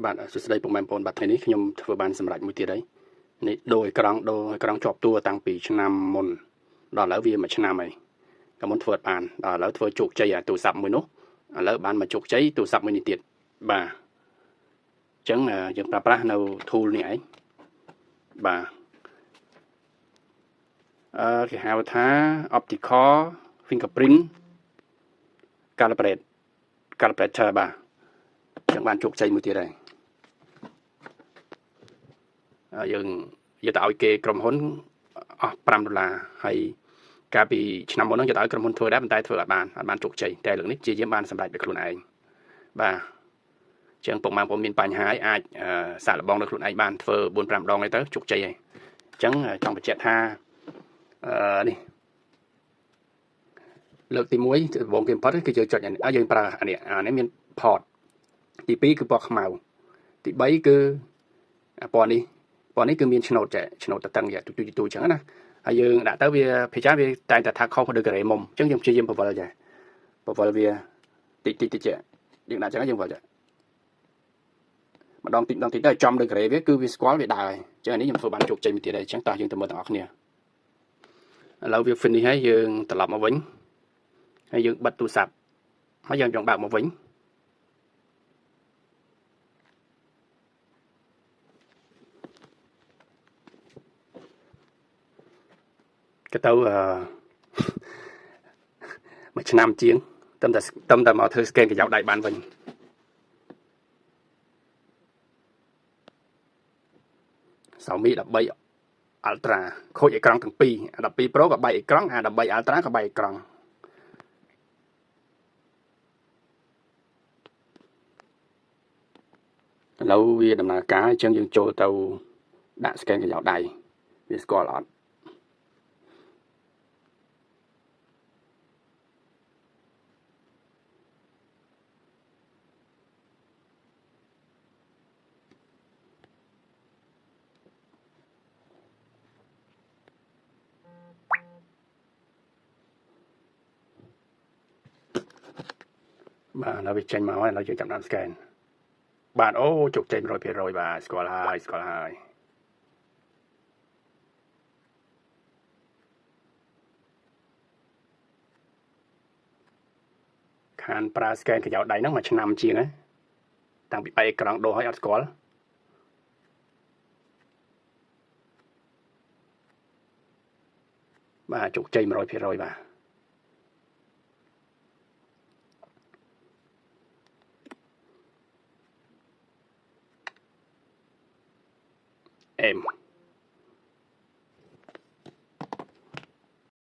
បាទសួស្តីពុកម៉ែបងប្អូនបាទថ្ងៃនេះខ្ញុំធ្វើបានសម្រេចមួយទៀតហើយនេះដូរអេក្រង់ជាប់តួតាំងពីឆ្នាំមុនដល់ឥឡូវវា1ឆ្នាំហើយក៏មុនធ្វើអត់បានដល់ឥឡូវធ្វើជោគជ័យអាទូរស័ព្ទមួយនោះឥឡូវបានមកជោគជ័យទូរស័ព្ទមួយនេះទៀតបាទអញ្ចឹងយើងប្រើប្រាស់នៅ tool នេះឯងបាទគេហៅថា optical fingerprint calibrator បាទអញ្ចឹងបានជោគជ័យមួយទៀតហើយយើងទៅឲ្យគេក្រុមហ៊ុនអស់$5ហើយកាលពីឆ្នាំមុនហ្នឹងយើងទៅឲ្យក្រុមហ៊ុនធ្វើដែរប៉ុន្តែធ្វើអត់បានជោគជ័យតែលើកនេះជាយាមបានសម្រេចដោយខ្លួនឯងបាទអញ្ចឹងពុកម៉ែបងប្អូនមានបញ្ហាអាចសាកល្បងដោយខ្លួនឯងបានធ្វើ4-5 ដងហើយទៅជោគជ័យហើយអញ្ចឹងចង់បញ្ជាក់ថានេះលើកទី1ដំបូងគេបំផុតគឺយើងចុចយើងប្រើអានេះមាន port ទី2គឺពណ៌ខ្មៅទី3គឺពណ៌នេះគឺមានឆ្នោតតតឹងទូអញ្ចឹងណាហើយយើងដាក់ទៅវាភាសាវាតែងតែថាខុសដូចការ៉េមុំអញ្ចឹងយើងព្យាយាមបវលវាតិចយើងដាក់អញ្ចឹងយើងបវលម្ដងតិចទៅចំដូចការ៉េវាគឺវាស្គាល់វាដើរហើយអញ្ចឹងនេះខ្ញុំធ្វើបានជោគជ័យមួយទៀតហើយអញ្ចឹងតោះយើងទៅមើលទាំងអស់គ្នាឥឡូវវា finish ហើយយើងត្រឡប់មកវិញហើយយើងបិទទូរស័ព្ទហើយយើងចង់បើកមកវិញក៏ទៅមួយឆ្នាំជាងតែមកធ្វើ scan កញ្ចក់ដៃបានវិញXiaomi 13 Ultra ខូចអេក្រង់ទាំងពីរ12 Pro ក៏បែកអេក្រង់13 Ultra ក៏បែកអេក្រង់ឥឡូវវាដំណើរការអញ្ចឹងយើងចូលទៅដាក់ scan កញ្ចក់ដៃវាស្គាល់អត់បាទឥឡូវវាចេញមកហើយឥឡូវយើងចាប់ដាក់ scan បាទអូជោគជ័យ 100% បាទស្គាល់ហើយខានប្រើ scan កញ្ចក់ដៃហ្នឹងមួយឆ្នាំជាងហើយតាំងពីបែកអេក្រង់ដូរឲ្យអត់ស្គាល់បាទជោគជ័យ 100% បាទអេម